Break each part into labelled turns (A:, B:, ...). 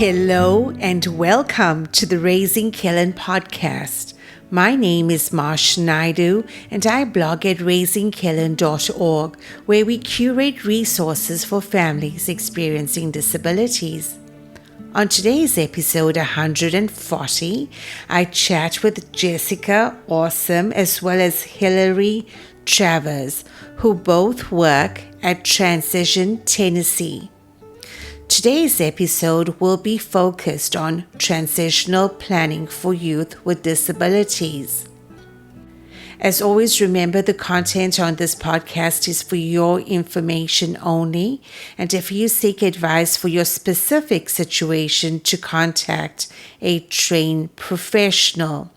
A: Hello and welcome to the Raising Kellen podcast. My name is Marsh Naidu and I blog at raisingkellen.org, where we curate resources for families experiencing disabilities. On today's episode 140, I chat with Jessica Awsumb as well as Hilary Travers, who both work at Transitional Tennessee. Today's episode will be focused on transitional planning for youth with disabilities. As always, remember the content on this podcast is for your information only, and if you seek advice for your specific situation, to contact a trained professional.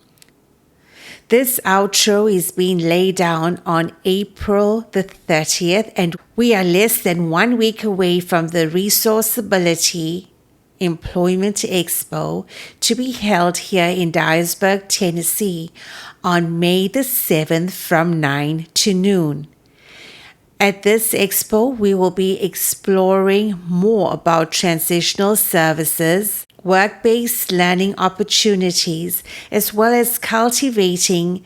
A: This outro is being laid down on April the 30th, and we are less than 1 week away from the Resourceability Employment Expo to be held here in Dyersburg, Tennessee on May the 7th from 9 to noon. At this expo, we will be exploring more about transitional services, work-based learning opportunities, as well as cultivating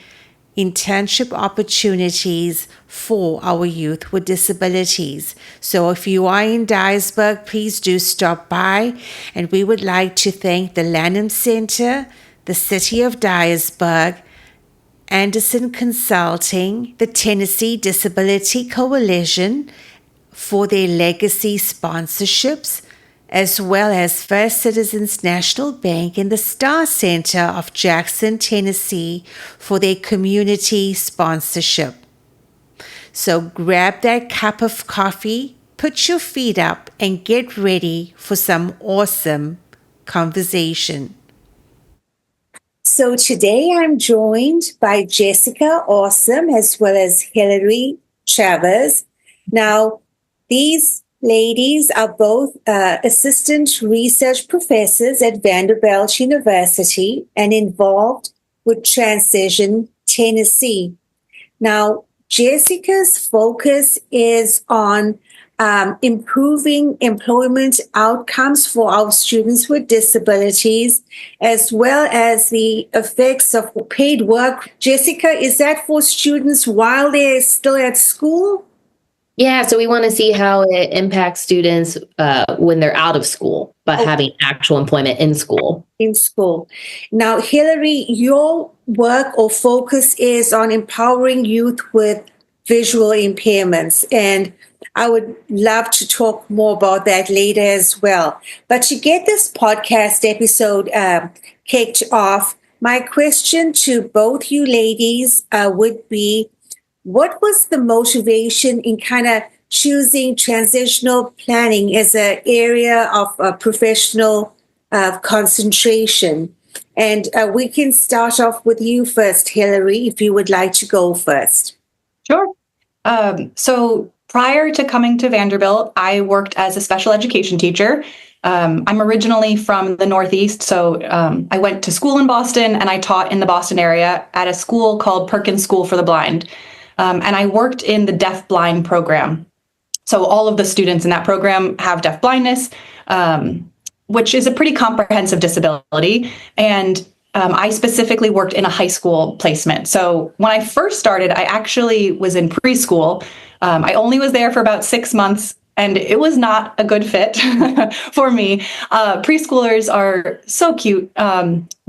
A: internship opportunities for our youth with disabilities. So if you are in Dyersburg, please do stop by. And we would like to thank the Lanham Center, the City of Dyersburg, Anderson Consulting, the Tennessee Disability Coalition for their legacy sponsorships, as well as First Citizens National Bank and the Star Center of Jackson, Tennessee for their community sponsorship. So grab that cup of coffee, put your feet up, and get ready for some awesome conversation. So today I'm joined by Jessica Awsumb as well as Hilary Travers. Now, these ladies are both assistant research professors at Vanderbilt University and involved with Transition Tennessee. Now, Jessica's focus is on improving employment outcomes for our students with disabilities, as well as the effects of paid work. Jessica, is that for students while they're still at school?
B: Yeah, so we want to see how it impacts students when they're out of school, but having actual employment in school.
A: In school. Now, Hilary, your work or focus is on empowering youth with visual impairments, and I would love to talk more about that later as well. But to get this podcast episode kicked off, my question to both you ladies would be, what was the motivation in kind of choosing transitional planning as an area of professional concentration? And we can start off with you first, Hilary, if you would like to go first.
C: Sure. So prior to coming to Vanderbilt, I worked as a special education teacher. I'm originally from the Northeast, so I went to school in Boston and I taught in the Boston area at a school called Perkins School for the Blind. And I worked in the deaf-blind program. So all of the students in that program have deaf blindness, which is a pretty comprehensive disability. And I specifically worked in a high school placement. So when I first started, I actually was in preschool. I only was there for about 6 months, and it was not a good fit for me. Preschoolers are so cute,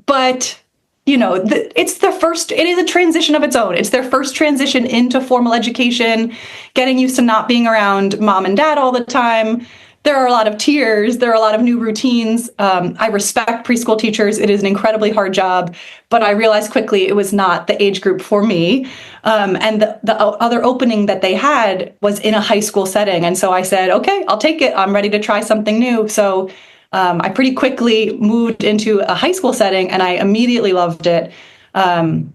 C: but you know, it is a transition of its own. It's their first transition into formal education, getting used to not being around mom and dad all the time. There are a lot of tears. There are a lot of new routines. I respect preschool teachers. It is an incredibly hard job, but I realized quickly it was not the age group for me. And the other opening that they had was in a high school setting. And so I said, okay, I'll take it. I'm ready to try something new. So I pretty quickly moved into a high school setting and I immediately loved it. And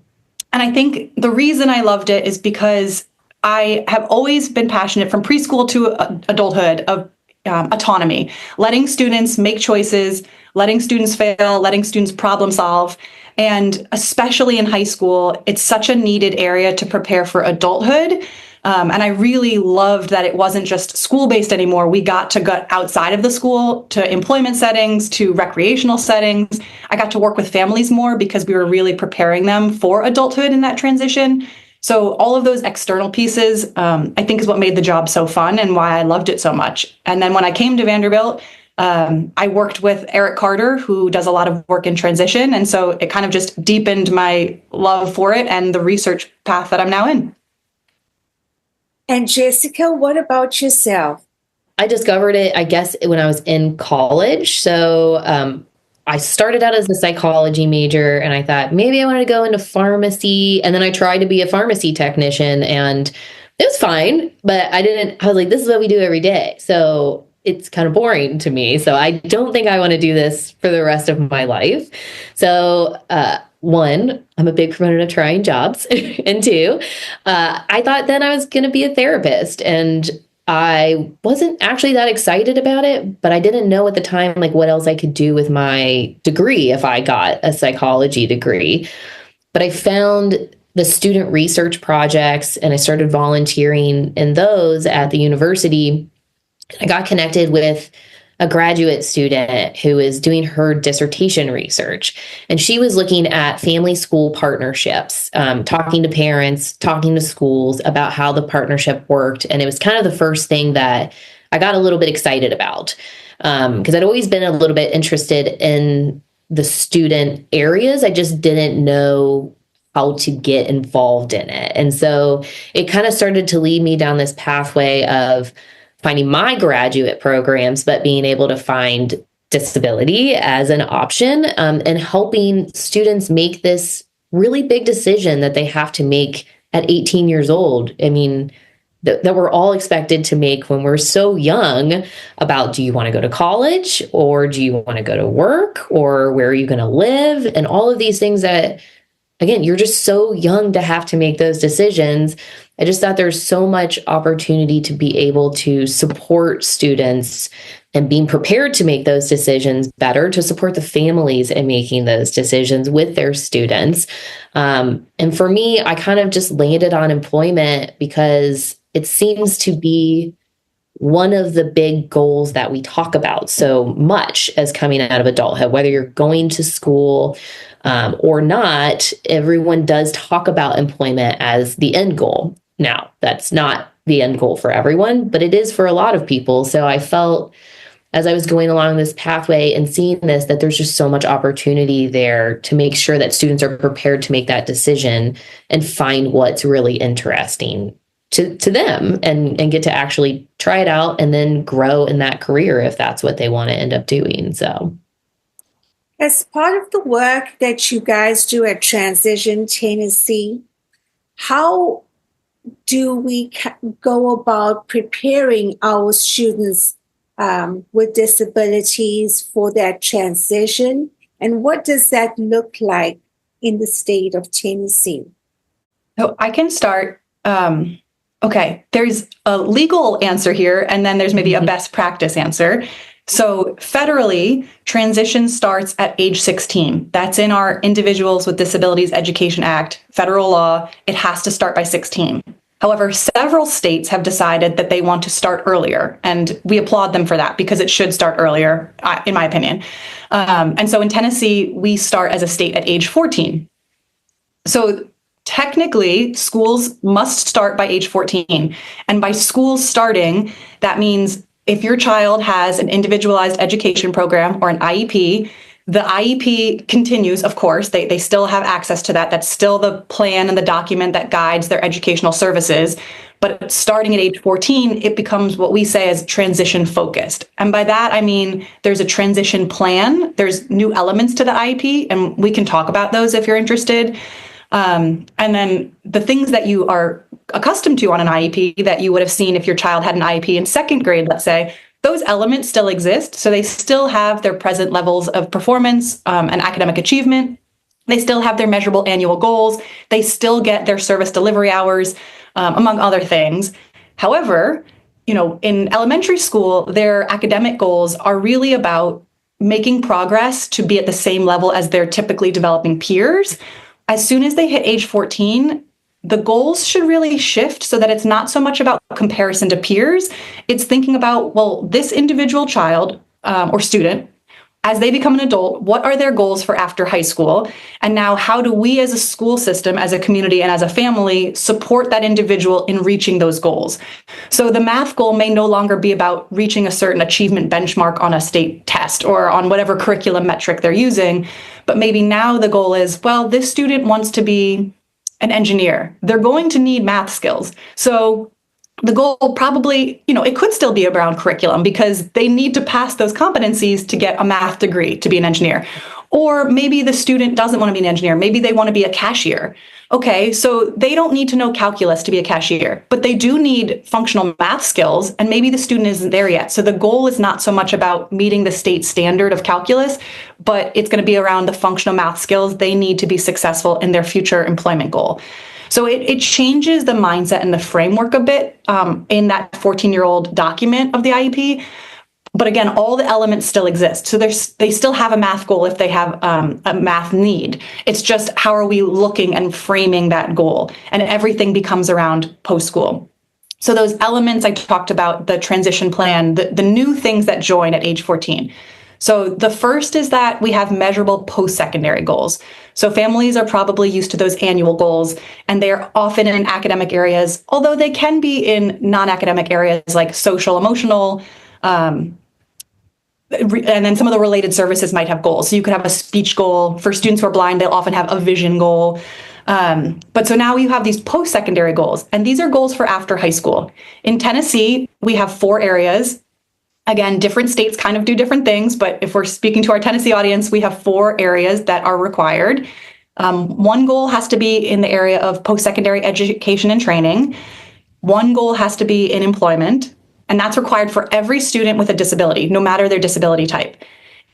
C: I think the reason I loved it is because I have always been passionate from preschool to adulthood of autonomy, letting students make choices, letting students fail, letting students problem solve. And especially in high school, it's such a needed area to prepare for adulthood. And I really loved that it wasn't just school-based anymore. We got to go outside of the school to employment settings, to recreational settings. I got to work with families more because we were really preparing them for adulthood in that transition. So all of those external pieces, I think, is what made the job so fun and why I loved it so much. And then when I came to Vanderbilt, I worked with Eric Carter, who does a lot of work in transition. And so it kind of just deepened my love for it and the research path that I'm now in.
A: And Jessica, what about yourself?
B: I discovered it, I guess, when I was in college. So I started out as a psychology major and I thought maybe I wanted to go into pharmacy. And then I tried to be a pharmacy technician and it was fine, but I was like, this is what we do every day. So it's kind of boring to me. So I don't think I want to do this for the rest of my life. So, one, I'm a big proponent of trying jobs. And two, I thought then I was going to be a therapist. And I wasn't actually that excited about it, but I didn't know at the time, like, what else I could do with my degree if I got a psychology degree. But I found the student research projects and I started volunteering in those at the university. I got connected with a graduate student who is doing her dissertation research. And she was looking at family school partnerships, talking to parents, talking to schools about how the partnership worked. And it was kind of the first thing that I got a little bit excited about, because I'd always been a little bit interested in the student areas. I just didn't know how to get involved in it. And so it kind of started to lead me down this pathway of finding my graduate programs, but being able to find disability as an option, and helping students make this really big decision that they have to make at 18 years old. I mean, that we're all expected to make when we're so young about, do you want to go to college or do you want to go to work or where are you going to live? And all of these things that, again, you're just so young to have to make those decisions. I just thought there's so much opportunity to be able to support students and being prepared to make those decisions better, to support the families in making those decisions with their students. And for me, I kind of just landed on employment because it seems to be one of the big goals that we talk about so much as coming out of adulthood, whether you're going to school or not, everyone does talk about employment as the end goal. Now, that's not the end goal for everyone, but it is for a lot of people. So I felt as I was going along this pathway and seeing this, that there's just so much opportunity there to make sure that students are prepared to make that decision and find what's really interesting to them and get to actually try it out and then grow in that career if that's what they want to end up doing. So
A: as part of the work that you guys do at Transition Tennessee, how do we go about preparing our students with disabilities for that transition? And what does that look like in the state of Tennessee?
C: So I can start. Okay, there's a legal answer here, and then there's maybe a best practice answer. So federally, transition starts at age 16. That's in our Individuals with Disabilities Education Act, federal law. It has to start by 16. However, several states have decided that they want to start earlier, and we applaud them for that because it should start earlier, in my opinion. And so in Tennessee, we start as a state at age 14. So technically, schools must start by age 14. And by schools starting, that means if your child has an individualized education program or an IEP, the IEP continues, of course. They still have access to that. That's still the plan and the document that guides their educational services. But starting at age 14, it becomes what we say as transition focused. And by that, I mean, there's a transition plan. There's new elements to the IEP, and we can talk about those if you're interested. And then the things that you are accustomed to on an IEP that you would have seen if your child had an IEP in second grade, let's say, those elements still exist. So they still have their present levels of performance and academic achievement. They still have their measurable annual goals. They still get their service delivery hours, among other things. However, in elementary school, their academic goals are really about making progress to be at the same level as their typically developing peers. As soon as they hit age 14, the goals should really shift so that it's not so much about comparison to peers. It's thinking about, well, this individual child or student, as they become an adult, what are their goals for after high school? And now how do we as a school system, as a community, and as a family support that individual in reaching those goals? So the math goal may no longer be about reaching a certain achievement benchmark on a state test or on whatever curriculum metric they're using, but maybe now the goal is, well, this student wants to be an engineer. They're going to need math skills. So the goal probably, it could still be around curriculum because they need to pass those competencies to get a math degree to be an engineer. Or maybe the student doesn't want to be an engineer. Maybe they want to be a cashier. Okay, so they don't need to know calculus to be a cashier, but they do need functional math skills, and maybe the student isn't there yet. So the goal is not so much about meeting the state standard of calculus, but it's going to be around the functional math skills they need to be successful in their future employment goal. So it changes the mindset and the framework a bit in that 14-year-old document of the IEP. But again, all the elements still exist. So they still have a math goal if they have a math need. It's just how are we looking and framing that goal? And everything becomes around post-school. So those elements I talked about, the transition plan, the new things that join at age 14. So the first is that we have measurable post-secondary goals. So families are probably used to those annual goals, and they're often in academic areas, although they can be in non-academic areas like social, emotional, and then some of the related services might have goals. So you could have a speech goal. For students who are blind, they'll often have a vision goal. But so now you have these post-secondary goals, and these are goals for after high school. In Tennessee, we have 4 areas. Again, different states kind of do different things, but if we're speaking to our Tennessee audience, we have 4 areas that are required. One goal has to be in the area of post-secondary education and training. One goal has to be in employment, and that's required for every student with a disability, no matter their disability type.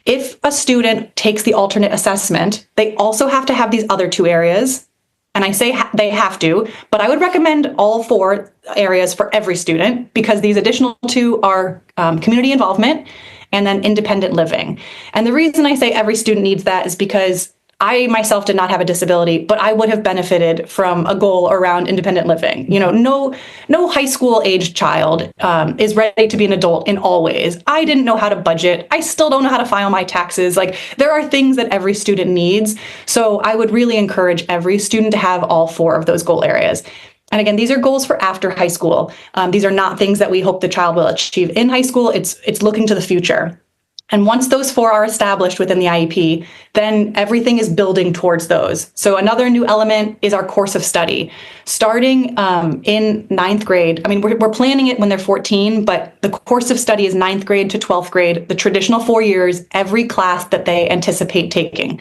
C: If a student takes the alternate assessment, they also have to have these other 2 areas. And I say they have to, but I would recommend all 4 areas for every student because these additional 2 are community involvement and then independent living. And the reason I say every student needs that is because I myself did not have a disability, but I would have benefited from a goal around independent living. No high school aged child is ready to be an adult in all ways. I didn't know how to budget. I still don't know how to file my taxes. Like there are things that every student needs. So I would really encourage every student to have all 4 of those goal areas. And again, these are goals for after high school. These are not things that we hope the child will achieve in high school. It's looking to the future. And once those 4 are established within the IEP, then everything is building towards those. So another new element is our course of study. Starting in 9th grade, we're planning it when they're 14, but the course of study is 9th grade to 12th grade, the traditional 4 years, every class that they anticipate taking.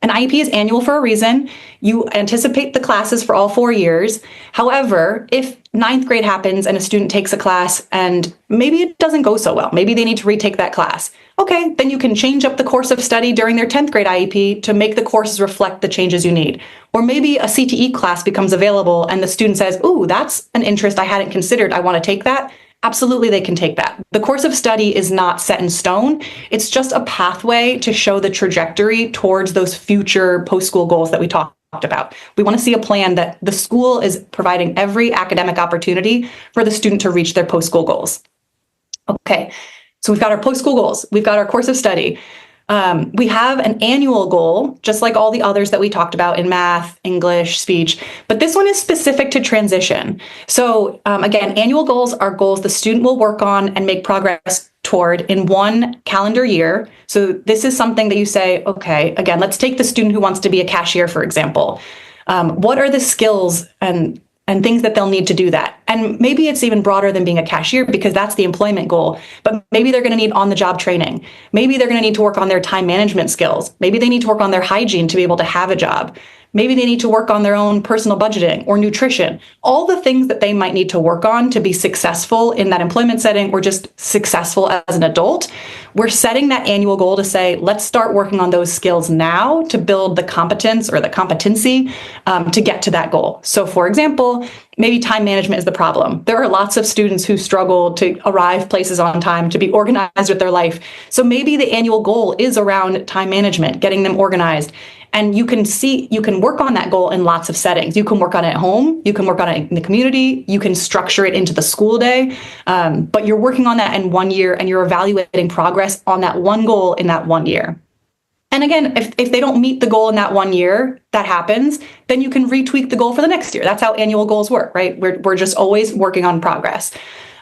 C: An IEP is annual for a reason. You anticipate the classes for all 4 years. However, if 9th grade happens and a student takes a class and maybe it doesn't go so well, maybe they need to retake that class. Okay, then you can change up the course of study during their 10th grade IEP to make the courses reflect the changes you need. Or maybe a CTE class becomes available and the student says, ooh, that's an interest I hadn't considered. I want to take that. Absolutely, they can take that. The course of study is not set in stone. It's just a pathway to show the trajectory towards those future post-school goals that we talked about. We want to see a plan that the school is providing every academic opportunity for the student to reach their post-school goals. Okay, so we've got our post-school goals. We've got our course of study. We have an annual goal, just like all the others that we talked about in math, English, speech, but this one is specific to transition. So again, annual goals are goals the student will work on and make progress toward in one calendar year. So this is something that you say, okay, again, let's take the student who wants to be a cashier, for example. What are the skills and things that they'll need to do that? And maybe it's even broader than being a cashier because that's the employment goal, but maybe they're going to need on-the-job training. Maybe they're going to need to work on their time management skills. Maybe they need to work on their hygiene to be able to have a job. Maybe they need to work on their own personal budgeting or nutrition, all the things that they might need to work on to be successful in that employment setting or just successful as an adult. We're setting that annual goal to say, let's start working on those skills now to build the competence or the competency to get to that goal. So for example, maybe time management is the problem. There are lots of students who struggle to arrive places on time, to be organized with their life. So maybe the annual goal is around time management, getting them organized. And you can work on that goal in lots of settings. You can work on it at home. You can work on it in the community. You can structure it into the school day. But you're working on that in 1 year, and you're evaluating progress on that one goal in that 1 year. And again, if they don't meet the goal in that 1 year, that happens, then you can retweak the goal for the next year. That's how annual goals work, right? We're just always working on progress.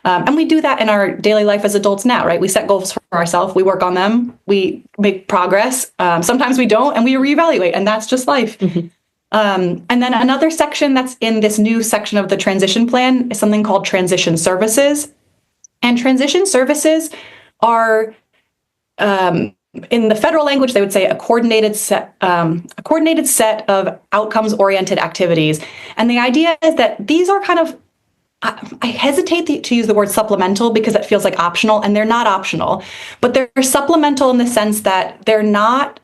C: And we do that in our daily life as adults now, right? We set goals for ourselves, we work on them, we make progress. Sometimes we don't, and we reevaluate, and that's just life. Mm-hmm. And then another section that's in this new section of the transition plan is something called transition services. And transition services are, in the federal language, they would say a coordinated set of outcomes-oriented activities. And the idea is that these are kind of, I hesitate to use the word supplemental because it feels like optional, and they're not optional, but they're supplemental in the sense that they're not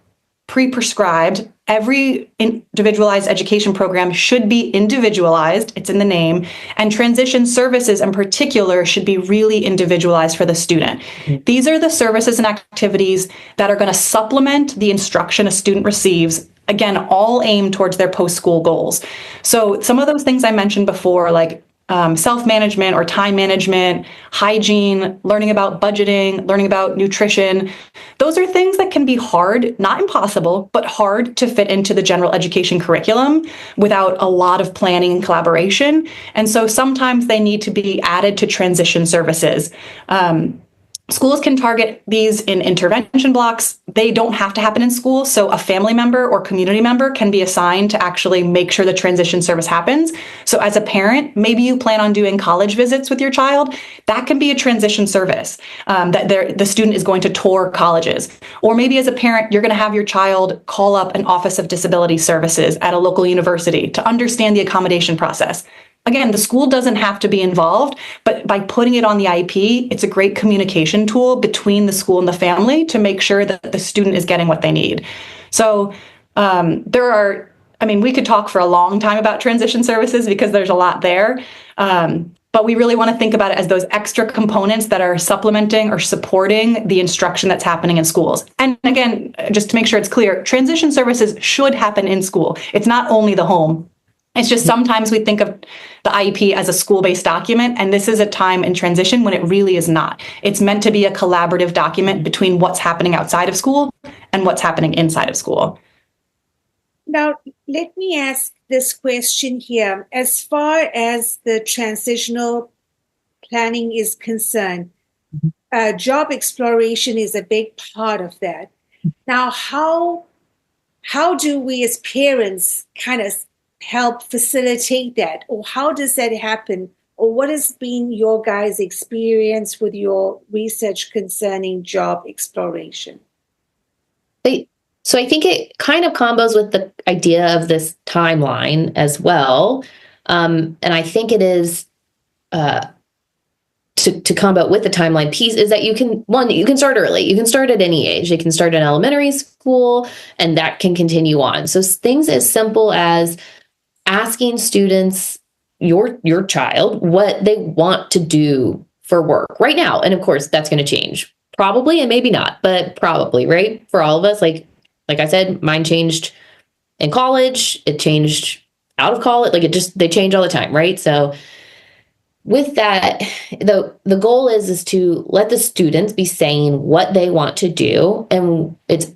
C: pre-prescribed. Every individualized education program should be individualized. It's in the name. And transition services in particular should be really individualized for the student. Mm-hmm. These are the services and activities that are going to supplement the instruction a student receives, again, all aimed towards their post-school goals. So some of those things I mentioned before, like self-management or time management, hygiene, learning about budgeting, learning about nutrition. Those are things that can be hard, not impossible, but hard to fit into the general education curriculum without a lot of planning and collaboration. And so sometimes they need to be added to transition services. Schools can target these in intervention blocks. They don't have to happen in school. So a family member or community member can be assigned to actually make sure the transition service happens. So as a parent, maybe you plan on doing college visits with your child. That can be a transition service that the student is going to tour colleges. Or maybe as a parent, you're going to have your child call up an Office of Disability Services at a local university to understand the accommodation process. Again, the school doesn't have to be involved, but by putting it on the IEP, it's a great communication tool between the school and the family to make sure that the student is getting what they need. So we could talk for a long time about transition services because there's a lot there. But we really want to think about it as those extra components that are supplementing or supporting the instruction that's happening in schools. And again, just to make sure it's clear, transition services should happen in school. It's not only the home. It's just sometimes we think of the IEP as a school-based document, and this is a time in transition when it really is not. It's meant to be a collaborative document between what's happening outside of school and what's happening inside of school.
A: Now, let me ask this question here. As far as the transitional planning is concerned, job exploration is a big part of that. Now, how do we as parents kind of help facilitate that? Or how does that happen? Or what has been your guys' experience with your research concerning job exploration?
B: So I think it kind of combos with the idea of this timeline as well. And I think it is to combo with the timeline piece is that you can start early. You can start at any age. You can start in elementary school, and that can continue on. So things as simple as asking students, your child, what they want to do for work right now. And of course, that's going to change probably, and maybe not, but probably, right? For all of us, like I said, mine changed in college. It changed out of college. They change all the time, right? So with that, the goal is to let the students be saying what they want to do. And it's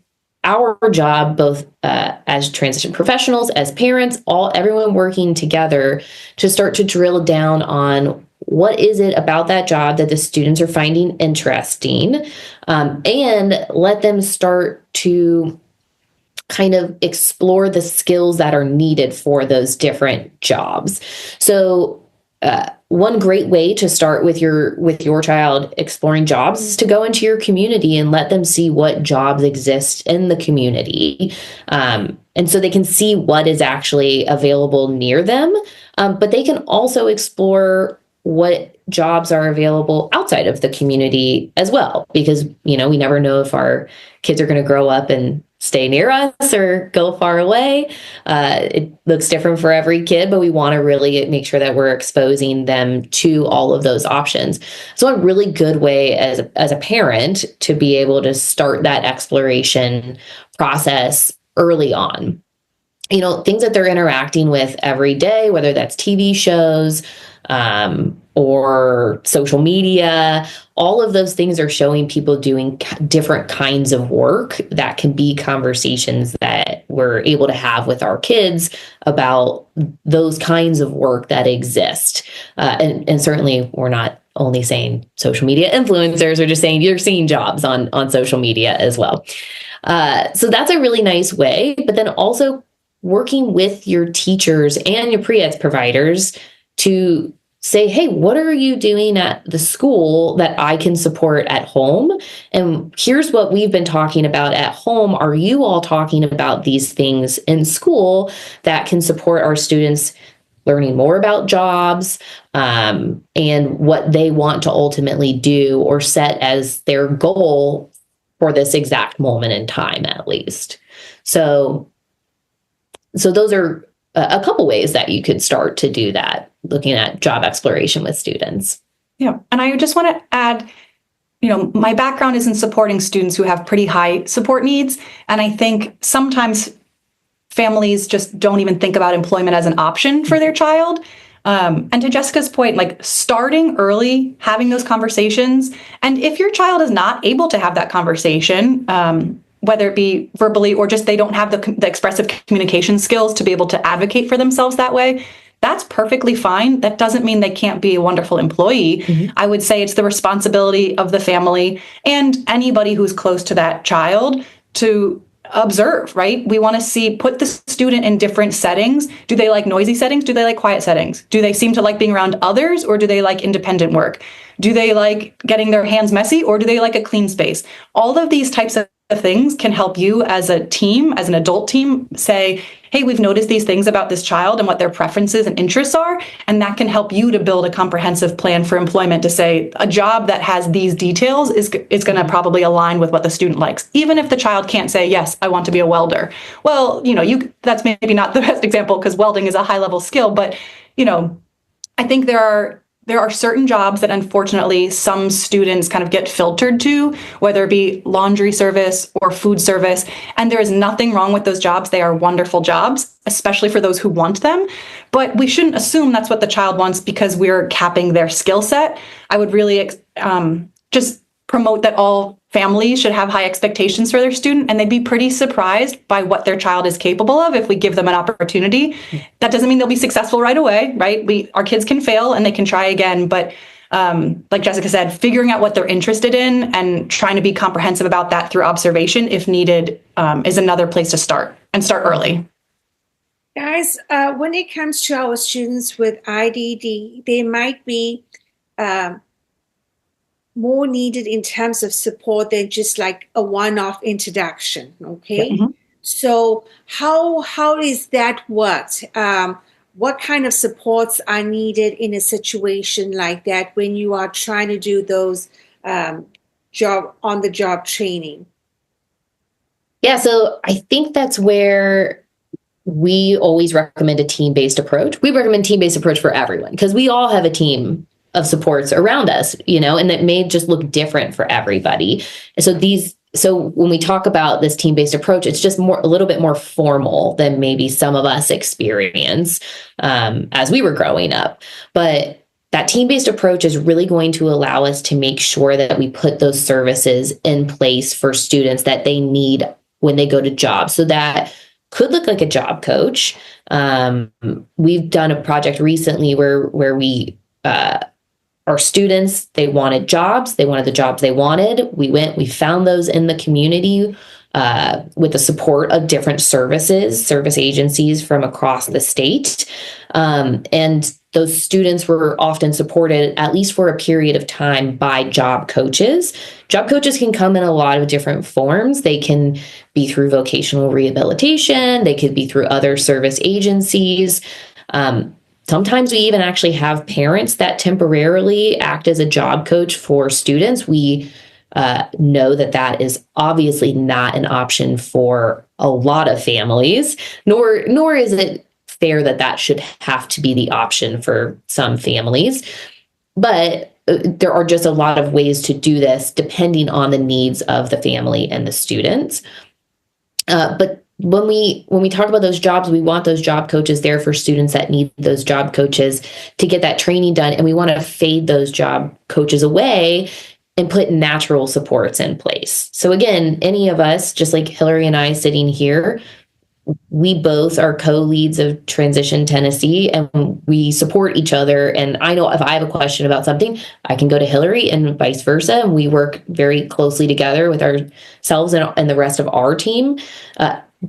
B: our job, both as transition professionals, as parents, everyone working together to start to drill down on what is it about that job that the students are finding interesting, and let them start to kind of explore the skills that are needed for those different jobs. So one great way to start with your child exploring jobs is to go into your community and let them see what jobs exist in the community. And so they can see what is actually available near them. But they can also explore what jobs are available outside of the community as well, because, we never know if our kids are going to grow up and stay near us or go far away. It looks different for every kid, but we want to really make sure that we're exposing them to all of those options. So a really good way as a parent to be able to start that exploration process early on. Things that they're interacting with every day, whether that's TV shows, or social media, all of those things are showing people doing different kinds of work that can be conversations that we're able to have with our kids about those kinds of work that exist. And certainly we're not only saying social media influencers, or just saying you're seeing jobs on social media as well. So that's a really nice way, but then also working with your teachers and your pre-ed providers to say, hey, what are you doing at the school that I can support at home? And here's what we've been talking about at home. Are you all talking about these things in school that can support our students learning more about jobs, and what they want to ultimately do or set as their goal for this exact moment in time, at least? So those are a couple ways that you could start to do that, looking at job exploration with students.
C: Yeah. And I just want to add, my background is in supporting students who have pretty high support needs. And I think sometimes families just don't even think about employment as an option for their child. And to Jessica's point, like starting early, having those conversations. And if your child is not able to have that conversation, whether it be verbally or just they don't have the expressive communication skills to be able to advocate for themselves that way, that's perfectly fine. That doesn't mean they can't be a wonderful employee. Mm-hmm. I would say it's the responsibility of the family and anybody who's close to that child to observe, right? We want to put the student in different settings. Do they like noisy settings? Do they like quiet settings? Do they seem to like being around others, or do they like independent work? Do they like getting their hands messy, or do they like a clean space? All of these types of things can help you as a team, as an adult team, say, hey, we've noticed these things about this child and what their preferences and interests are. And that can help you to build a comprehensive plan for employment to say a job that has these details is going to probably align with what the student likes. Even if the child can't say, yes, I want to be a welder. Well, that's maybe not the best example because welding is a high level skill, but, I think there are certain jobs that unfortunately some students kind of get filtered to, whether it be laundry service or food service. And there is nothing wrong with those jobs. They are wonderful jobs, especially for those who want them. But we shouldn't assume that's what the child wants because we're capping their skill set. I would really just promote that all families should have high expectations for their student, and they'd be pretty surprised by what their child is capable of if we give them an opportunity. That doesn't mean they'll be successful right away, right? Our kids can fail and they can try again, but like Jessica said, figuring out what they're interested in and trying to be comprehensive about that through observation, if needed, is another place to start, and start early.
A: Guys, when it comes to our students with IDD, they might be more needed in terms of support than just like a one-off introduction. Okay. Mm-hmm. So how is that worked? What kind of supports are needed in a situation like that when you are trying to do those on-the-job training?
B: Yeah. So I think that's where we always recommend a team-based approach. We recommend team-based approach for everyone because we all have a team of supports around us, and that may just look different for everybody. And so when we talk about this team-based approach, it's just a little bit more formal than maybe some of us experience as we were growing up. But that team-based approach is really going to allow us to make sure that we put those services in place for students that they need when they go to jobs. So that could look like a job coach. We've done a project recently where we our students, they wanted jobs. They wanted the jobs they wanted. We found those in the community with the support of different service agencies from across the state. And those students were often supported, at least for a period of time, by job coaches. Job coaches can come in a lot of different forms. They can be through vocational rehabilitation. They could be through other service agencies. Sometimes we even actually have parents that temporarily act as a job coach for students. We know that that is obviously not an option for a lot of families, nor is it fair that that should have to be the option for some families. But there are just a lot of ways to do this depending on the needs of the family and the students. But when we talk about those jobs, we want those job coaches there for students that need those job coaches to get that training done. And we want to fade those job coaches away and put natural supports in place. So again, any of us, just like Hilary and I sitting here, we both are co-leads of Transition Tennessee, and we support each other. And I know if I have a question about something, I can go to Hilary and vice versa. And we work very closely together with ourselves and the rest of our team.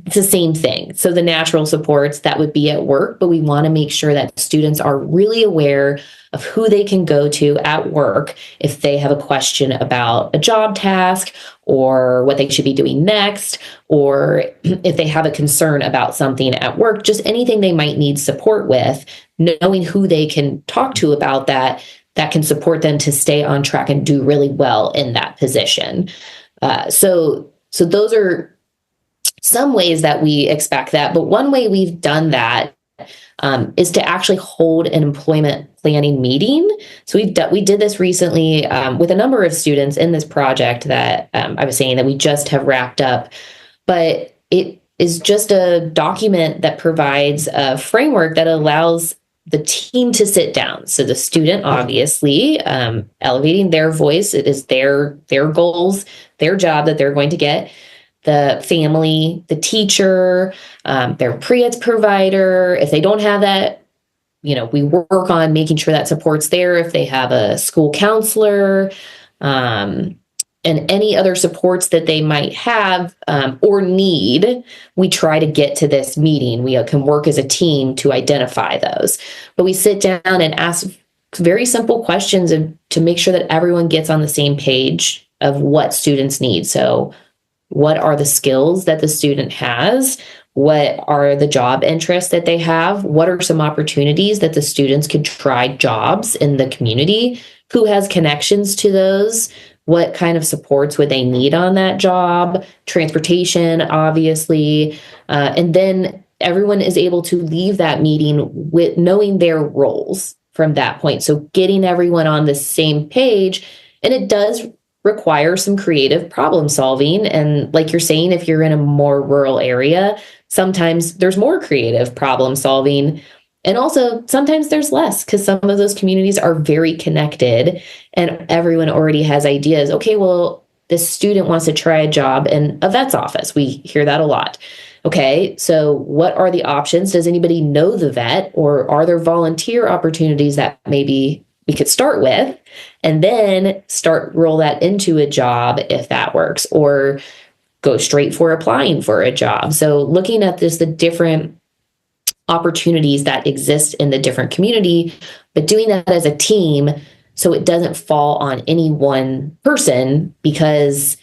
B: It's the same thing. So the natural supports that would be at work, but we want to make sure that students are really aware of who they can go to at work if they have a question about a job task or what they should be doing next, or if they have a concern about something at work, just anything they might need support with, knowing who they can talk to about that can support them to stay on track and do really well in that position. So those are some ways that we expect that. But one way we've done that is to actually hold an employment planning meeting. So we did this recently with a number of students in this project that I was saying that we just have wrapped up. But it is just a document that provides a framework that allows the team to sit down. So the student, obviously, elevating their voice, it is their goals, their job that they're going to get. The family, the teacher, their pre-eds provider. If they don't have that, we work on making sure that support's there. If they have a school counselor, and any other supports that they might have or need, we try to get to this meeting. We can work as a team to identify those. But we sit down and ask very simple questions to make sure that everyone gets on the same page of what students need. So what are the skills that the student has? What are the job interests that they have? What are some opportunities that the students could try jobs in the community? Who has connections to those? What kind of supports would they need on that job? Transportation, obviously. And then everyone is able to leave that meeting with knowing their roles from that point. So getting everyone on the same page, and it does require some creative problem solving. And like you're saying, if you're in a more rural area, sometimes there's more creative problem solving. And also sometimes there's less because some of those communities are very connected and everyone already has ideas. Okay, well, this student wants to try a job in a vet's office. We hear that a lot. Okay, so what are the options? Does anybody know the vet, or are there volunteer opportunities that maybe we could start with, and then roll that into a job if that works, or go straight for applying for a job. So looking at the different opportunities that exist in the different community, but doing that as a team so it doesn't fall on any one person, because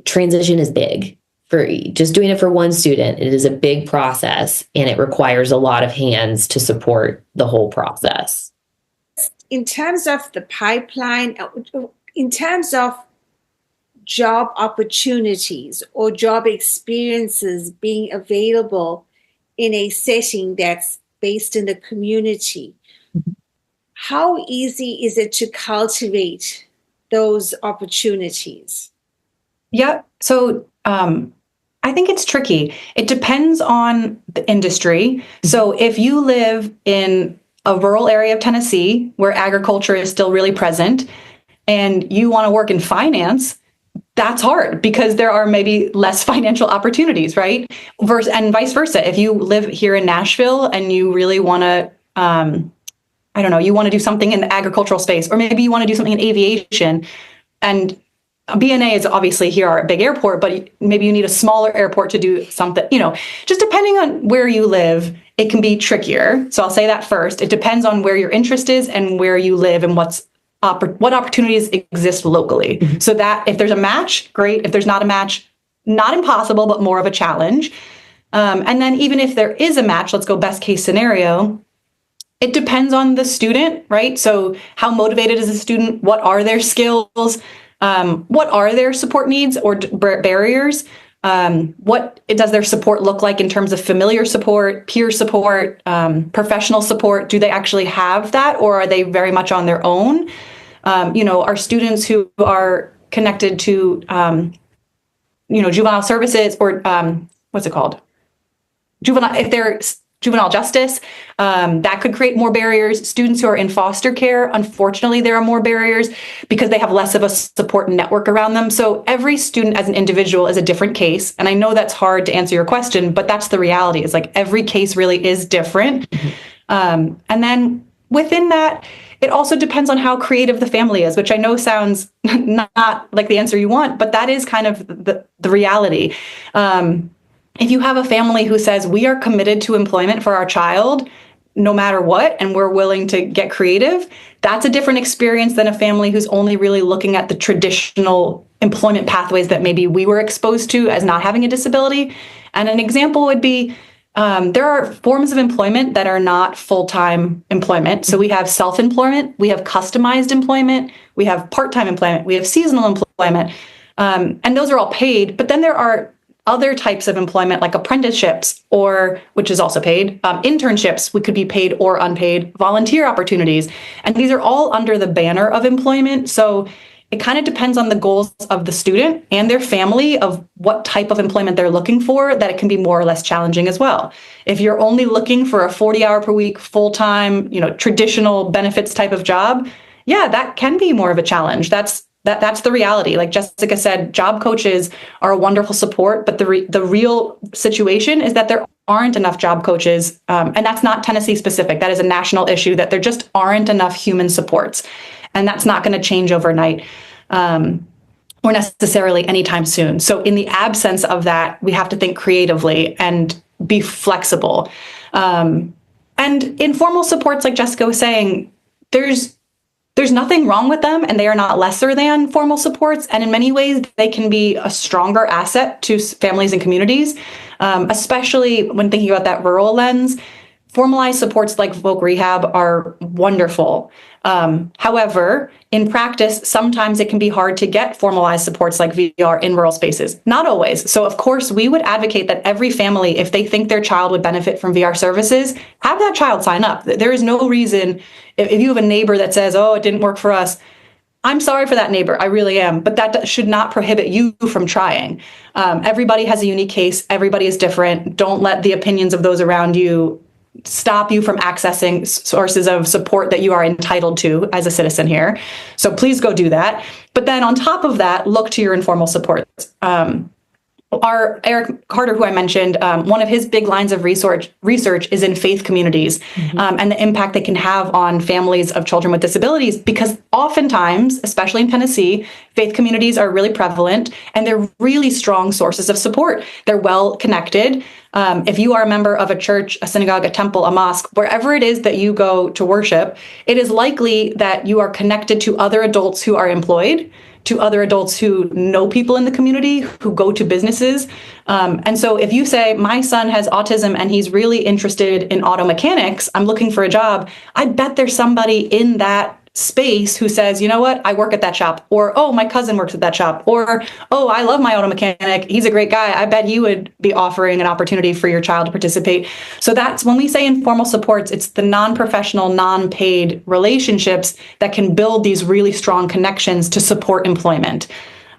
B: transition is big. For just doing it for one student, it is a big process and it requires a lot of hands to support the whole process.
A: In terms of the pipeline, in terms of job opportunities or job experiences being available in a setting that's based in the community, how easy is it to cultivate those opportunities?
C: Yeah. So I think it's tricky. It depends on the industry. So if you live in a rural area of Tennessee where agriculture is still really present and you want to work in finance, that's hard because there are maybe less financial opportunities, right? And vice versa. If you live here in Nashville and you really want to, you want to do something in the agricultural space, or maybe you want to do something in aviation, and BNA is obviously here our big airport, but maybe you need a smaller airport to do something, just depending on where you live, it can be trickier. So I'll say that first. It depends on where your interest is and where you live and what opportunities exist locally. Mm-hmm. So that if there's a match, great. If there's not a match, not impossible, but more of a challenge. And then even if there is a match, let's go best case scenario. It depends on the student, right? So how motivated is the student? What are their skills? What are their support needs or barriers? What does their support look like in terms of familiar support, peer support, professional support? Do they actually have that, or are they very much on their own? Are students who are connected to, juvenile services or what's it called? If they're juvenile justice, that could create more barriers. Students who are in foster care, unfortunately, there are more barriers because they have less of a support network around them. So every student as an individual is a different case. And I know that's hard to answer your question, but that's the reality. Is like every case really is different. And then within that, it also depends on how creative the family is, which I know sounds not like the answer you want, but that is kind of the reality. If you have a family who says, we are committed to employment for our child, no matter what, and we're willing to get creative, that's a different experience than a family who's only really looking at the traditional employment pathways that maybe we were exposed to as not having a disability. And an example would be, there are forms of employment that are not full-time employment. So we have self-employment, we have customized employment, we have part-time employment, we have seasonal employment, and those are all paid. But then there are other types of employment like apprenticeships, or which is also paid, internships, we could be paid or unpaid, volunteer opportunities. And these are all under the banner of employment. So it kind of depends on the goals of the student and their family of what type of employment they're looking for, that it can be more or less challenging as well. If you're only looking for a 40-hour per week, full-time, traditional benefits type of job, yeah, that can be more of a challenge. That's the reality. Like Jessica said, job coaches are a wonderful support, but the real situation is that there aren't enough job coaches, and that's not Tennessee specific. That is a national issue, that there just aren't enough human supports, and that's not going to change overnight or necessarily anytime soon. So in the absence of that, we have to think creatively and be flexible. And informal supports, like Jessica was saying, there's nothing wrong with them, and they are not lesser than formal supports. And in many ways, they can be a stronger asset to families and communities, especially when thinking about that rural lens. Formalized supports like voc rehab are wonderful. However, in practice, sometimes it can be hard to get formalized supports like VR in rural spaces. Not always. So of course, we would advocate that every family, if they think their child would benefit from VR services, have that child sign up. There is no reason, if you have a neighbor that says, oh, it didn't work for us, I'm sorry for that neighbor, I really am, but that should not prohibit you from trying. Everybody has a unique case. Everybody is different. Don't let the opinions of those around you stop you from accessing sources of support that you are entitled to as a citizen here. So please go do that. But then on top of that, look to your informal supports. Our Eric Carter, who I mentioned, one of his big lines of research is in faith communities, and the impact they can have on families of children with disabilities, because oftentimes, especially in Tennessee, faith communities are really prevalent and they're really strong sources of support. They're well connected. If you are a member of a church, a synagogue, a temple, a mosque, wherever it is that you go to worship, it is likely that you are connected to other adults who are employed, to other adults who know people in the community, who go to businesses. And so if you say, my son has autism and he's really interested in auto mechanics, I'm looking for a job, I bet there's somebody in that space who says, you know what, I work at that shop, or, oh, my cousin works at that shop, or, oh, I love my auto mechanic, he's a great guy, I bet he would be offering an opportunity for your child to participate. So that's when we say informal supports, it's the non-professional, non-paid relationships that can build these really strong connections to support employment.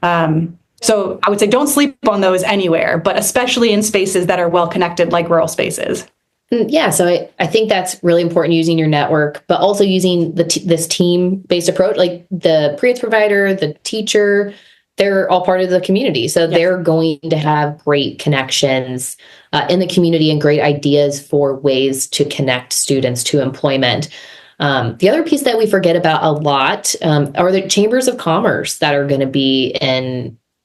C: So I would say don't sleep on those anywhere, but especially in spaces that are well connected, like rural spaces.
B: Yeah, so I think that's really important, using your network, but also using this team-based approach, like the pre-ed provider, the teacher, they're all part of the community. So they're going to have great connections in the community and great ideas for ways to connect students to employment. The other piece that we forget about a lot are the chambers of commerce that are going to be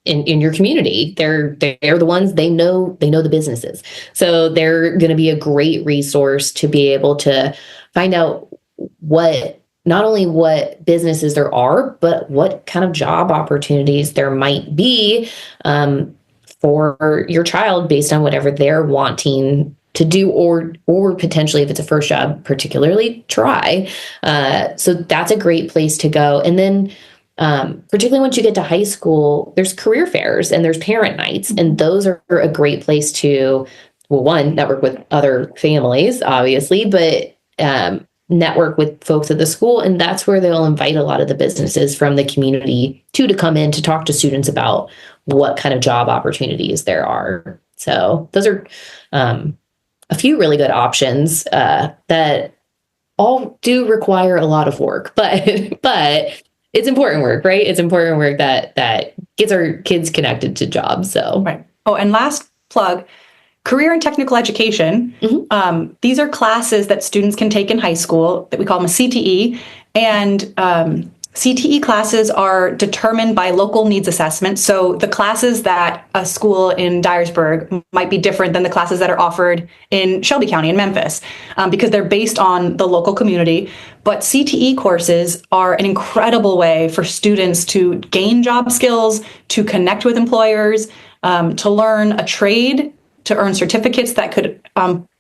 B: in your community. They're the ones, they know the businesses. So they're going to be a great resource to be able to find out not only what businesses there are, but what kind of job opportunities there might be for your child based on whatever they're wanting to do, or potentially if it's a first job, particularly try. So that's a great place to go. And then particularly once you get to high school, there's career fairs and there's parent nights, and those are a great place to, well, one, network with other families, obviously, but network with folks at the school. And that's where they'll invite a lot of the businesses from the community to come in to talk to students about what kind of job opportunities there are. So those are a few really good options that all do require a lot of work, but it's important work, right? It's important work that gets our kids connected to jobs. So
C: right. Oh, and last plug, career and technical education. Mm-hmm. These are classes that students can take in high school that we call them a CTE. And CTE classes are determined by local needs assessment. So the classes that a school in Dyersburg might be different than the classes that are offered in Shelby County in Memphis, because they're based on the local community. But CTE courses are an incredible way for students to gain job skills, to connect with employers, to learn a trade, to earn certificates that could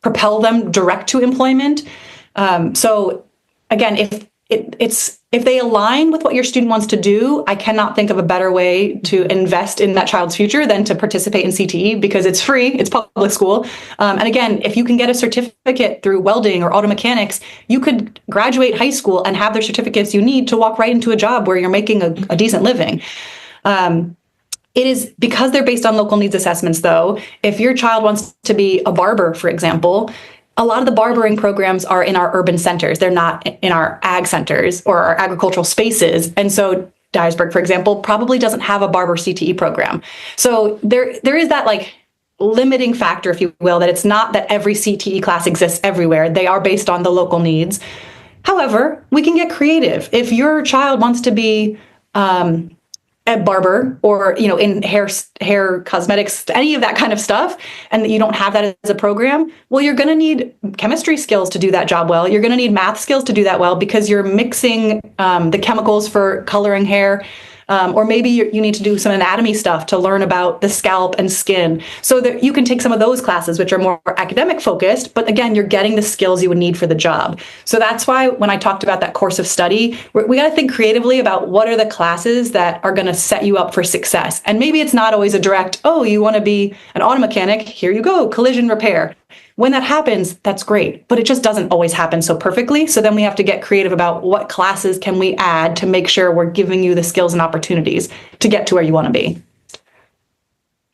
C: propel them direct to employment. So again, if they align with what your student wants to do, I cannot think of a better way to invest in that child's future than to participate in CTE, because it's free, it's public school. And again, if you can get a certificate through welding or auto mechanics, you could graduate high school and have the certificates you need to walk right into a job where you're making a decent living. It is because they're based on local needs assessments, though. If your child wants to be a barber, for example, a lot of the barbering programs are in our urban centers. They're not in our ag centers or our agricultural spaces. And so Dyersburg, for example, probably doesn't have a barber CTE program. So there is that like limiting factor, if you will, that it's not that every CTE class exists everywhere. They are based on the local needs. However, we can get creative. If your child wants to be a barber, or in hair cosmetics, any of that kind of stuff, and you don't have that as a program, well, you're going to need chemistry skills to do that job well. You're going to need math skills to do that well, because you're mixing the chemicals for coloring hair. Or maybe you need to do some anatomy stuff to learn about the scalp and skin, so that you can take some of those classes, which are more academic focused, but again, you're getting the skills you would need for the job. So that's why when I talked about that course of study, we got to think creatively about what are the classes that are going to set you up for success. And maybe it's not always a direct, oh, you want to be an auto mechanic, here you go, collision repair. When that happens, that's great, but it just doesn't always happen so perfectly. So then we have to get creative about what classes can we add to make sure we're giving you the skills and opportunities to get to where you want to be.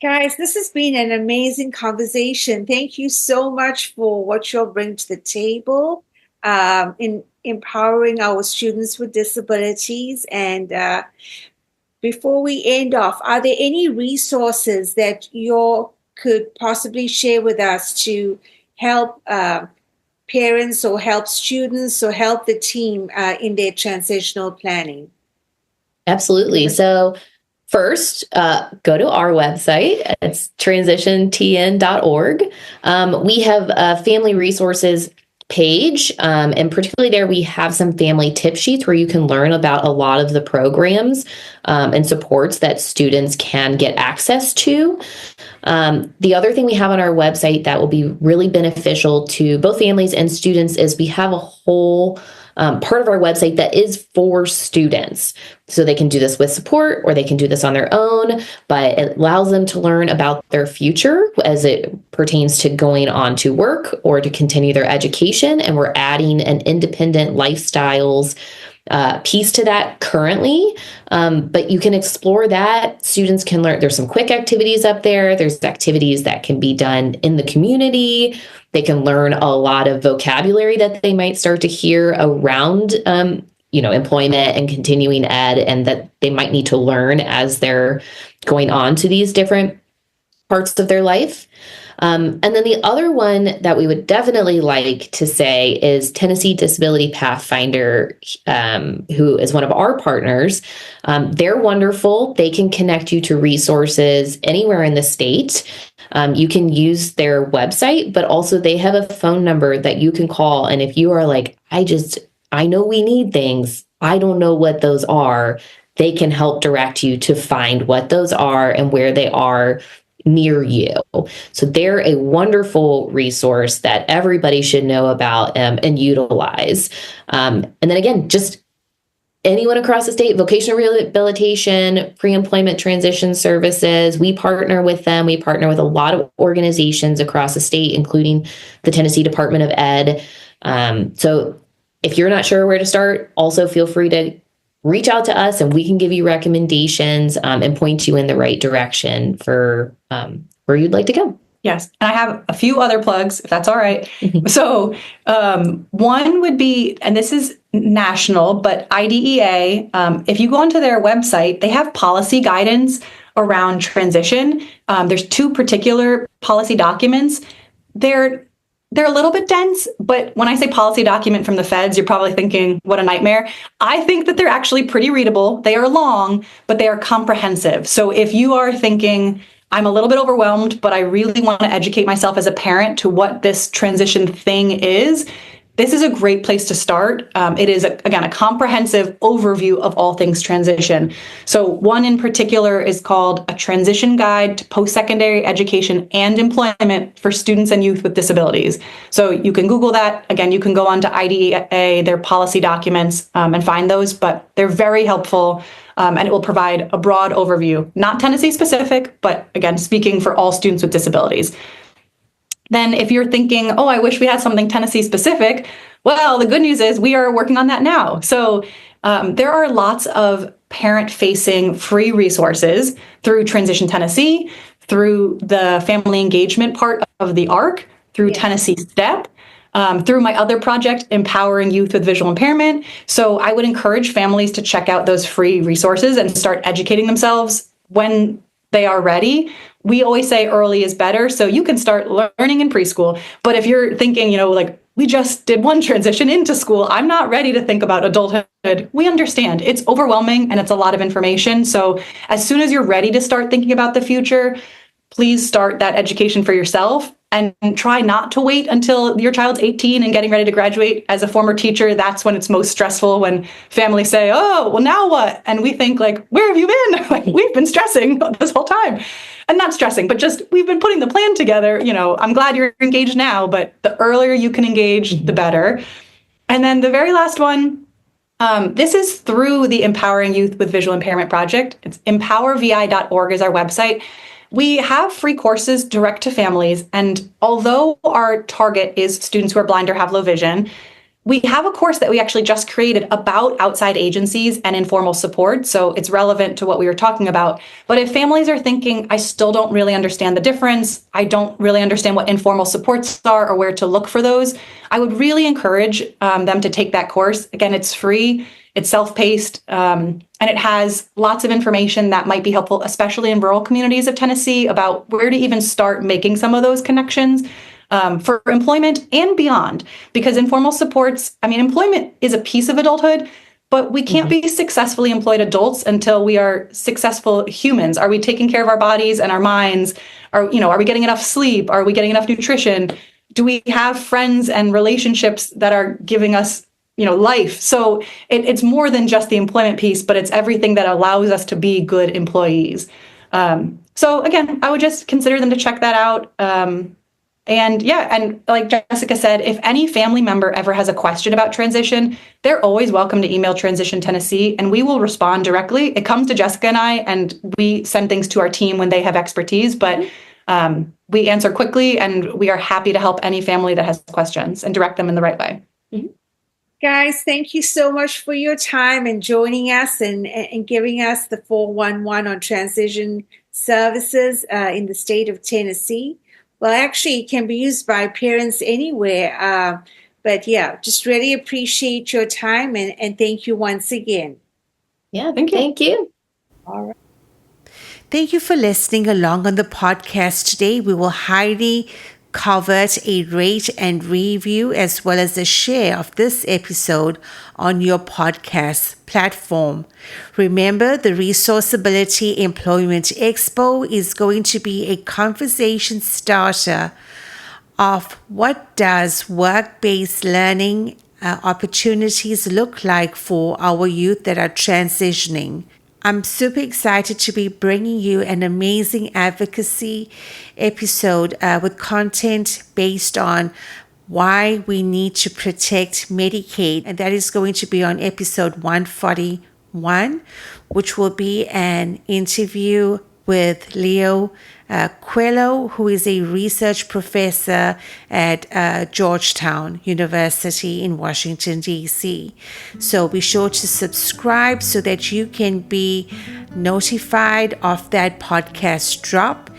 A: Guys, this has been an amazing conversation. Thank you so much for what you'll bring to the table in empowering our students with disabilities. And before we end off, are there any resources that you could possibly share with us to help parents or help students or help the team in their transitional planning?
B: Absolutely. So first, go to our website. It's transitiontn.org. We have a family resources page, and particularly there we have some family tip sheets where you can learn about a lot of the programs and supports that students can get access to. The other thing we have on our website that will be really beneficial to both families and students is we have a whole part of our website that is for students. So they can do this with support, or they can do this on their own, but it allows them to learn about their future as it pertains to going on to work or to continue their education. And we're adding an independent lifestyles piece to that currently, but you can explore that. Students can learn. There's some quick activities up there. There's activities that can be done in the community. They can learn a lot of vocabulary that they might start to hear around, employment and continuing ed, and that they might need to learn as they're going on to these different parts of their life. And then the other one that we would definitely like to say is Tennessee Disability Pathfinder, who is one of our partners. They're wonderful. They can connect you to resources anywhere in the state. You can use their website, but also they have a phone number that you can call. And if you are like, I know we need things, I don't know what those are, they can help direct you to find what those are and where they are near you. So they're a wonderful resource that everybody should know about and utilize. And then again, just anyone across the state, vocational rehabilitation, pre-employment transition services, we partner with them. We partner with a lot of organizations across the state, including the Tennessee Department of Ed. So if you're not sure where to start, also feel free to reach out to us and we can give you recommendations and point you in the right direction for where you'd like to go.
C: Yes. And I have a few other plugs, if that's all right. So one would be, and this is national, but IDEA, if you go onto their website, they have policy guidance around transition. There's two particular policy documents. They're a little bit dense, but when I say policy document from the feds, you're probably thinking, what a nightmare. I think that they're actually pretty readable. They are long, but they are comprehensive. So if you are thinking, I'm a little bit overwhelmed, but I really want to educate myself as a parent to what this transition thing is, this is a great place to start. It is, again, a comprehensive overview of all things transition. So one in particular is called A Transition Guide to Post-Secondary Education and Employment for Students and Youth with Disabilities. So you can Google that. Again, you can go onto IDEA, their policy documents, and find those, but they're very helpful. And it will provide a broad overview, not Tennessee specific, but again, speaking for all students with disabilities. Then if you're thinking, oh, I wish we had something Tennessee specific, well, the good news is we are working on that now. So there are lots of parent-facing free resources through Transition Tennessee, through the family engagement part of the ARC, through Tennessee STEP, through my other project, Empowering Youth with Visual Impairment. So I would encourage families to check out those free resources and start educating themselves when they are ready. We always say early is better, so you can start learning in preschool. But if you're thinking, like, we just did one transition into school, I'm not ready to think about adulthood, we understand. It's overwhelming and it's a lot of information. So as soon as you're ready to start thinking about the future, please start that education for yourself and try not to wait until your child's 18 and getting ready to graduate. As a former teacher, that's when it's most stressful, when families say, oh, well, now what? And we think, like, where have you been? Like, we've been stressing this whole time. And not stressing, but just we've been putting the plan together. I'm glad you're engaged now, but the earlier you can engage, the better. And then the very last one, this is through the Empowering Youth with Visual Impairment project. It's empowervi.org is our website. We have free courses direct to families. And although our target is students who are blind or have low vision, we have a course that we actually just created about outside agencies and informal support. So it's relevant to what we were talking about. But if families are thinking, I still don't really understand the difference, I don't really understand what informal supports are or where to look for those, I would really encourage them to take that course. Again, it's free, it's self-paced, and it has lots of information that might be helpful, especially in rural communities of Tennessee, about where to even start making some of those connections. For employment and beyond, because informal supports, employment is a piece of adulthood, but we can't be successfully employed adults until we are successful humans. Are we taking care of our bodies and our minds? Are we getting enough sleep? Are we getting enough nutrition? Do we have friends and relationships that are giving us, life? So it's more than just the employment piece, but it's everything that allows us to be good employees. So again, I would just consider them to check that out. And like Jessica said, if any family member ever has a question about transition, they're always welcome to email Transition Tennessee, and we will respond directly. It comes to Jessica and I, and we send things to our team when they have expertise, but we answer quickly, and we are happy to help any family that has questions and direct them in the right way.
A: Mm-hmm. Guys, thank you so much for your time and joining us and giving us the 411 on transition services in the state of Tennessee. Well, actually, it can be used by parents anywhere. But yeah, just really appreciate your time and thank you once again.
B: Yeah, thank you.
A: All right. Thank you for listening along on the podcast today. We will highly covet a rate and review as well as a share of this episode on your podcast platform. Remember, the Resourceability Employment Expo is going to be a conversation starter of what does work-based learning opportunities look like for our youth that are transitioning. I'm super excited to be bringing you an amazing advocacy episode with content based on why we need to protect Medicaid. And that is going to be on episode 141, which will be an interview with Leo Coelho, who is a research professor at Georgetown University in Washington, D.C. So be sure to subscribe so that you can be notified of that podcast drop.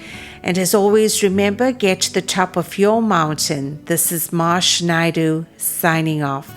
A: And as always, remember, get to the top of your mountain. This is Marsh Naidu signing off.